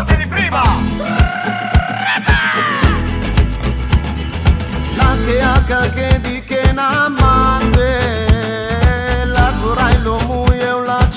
forte di prima. La che haca che di che n'amante, la curai lo muie o la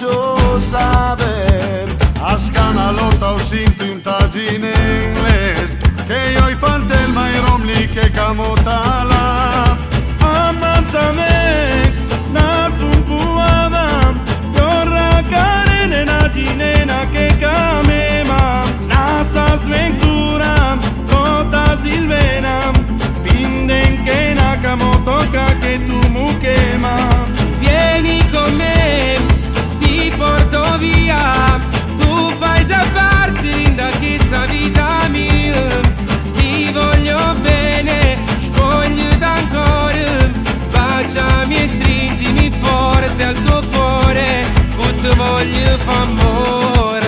sabe. A scanalota ho sinto un tagine inglese, che io i fantel mai romli che camotala. Ammazzame, nasun puava, torra carene na ginena che camema, nasa sventura, tota silvena, pinden che na camotoca che tu muquema. Vieni con me, ti porto via, tu fai già parte da questa vita mia, ti voglio bene, spoglio d'ancora, baciami e stringimi forte al tuo cuore, ti voglio fa amore.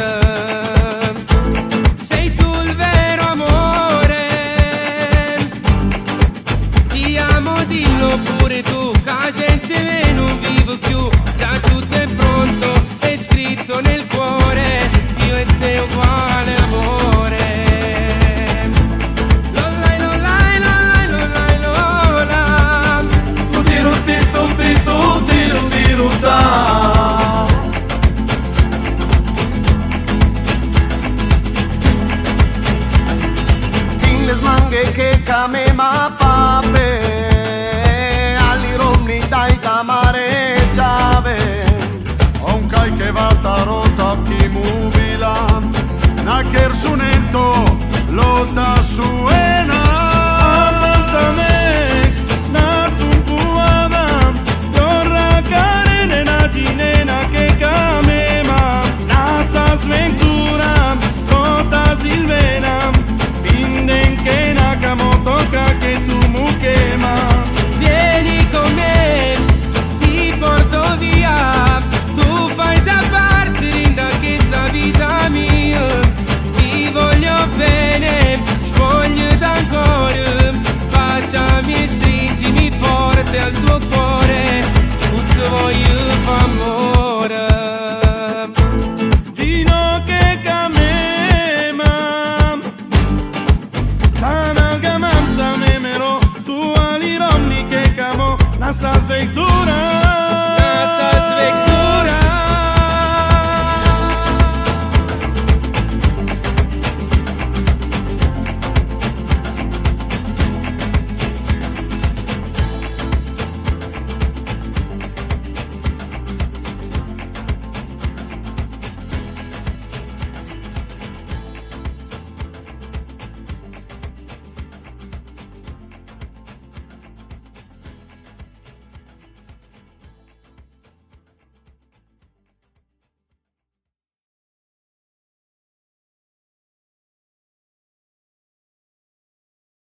Sei tu il vero amore, ti amo, dillo pure tu, che senza me non vivo più, già tutto è pronto, è scritto nel cuore, io e te uguale amore. Lollai, lollai, lollai, lollai, lola. Tutti rutti, tutti rutta. In le smanghe che camema pape, ali romni dai tamare ciave. Ho un cai che va tarota chi mubila, na kersunento lota suena. Ammazzame, nasun puava, torra carene na ginena che camema, nasa sventura, tota silvena, pinden che na camotoca che tu muquema. Vieni con me, ti porto via, tu fai già parte da questa vita mia, ti voglio bene, spoglio d'ancora, baciami e stringimi forte al tuo cuore, ti voglio fa amore. Gino che camema, sana gamam sa memero, tu ali romni che camo, nasa svegtu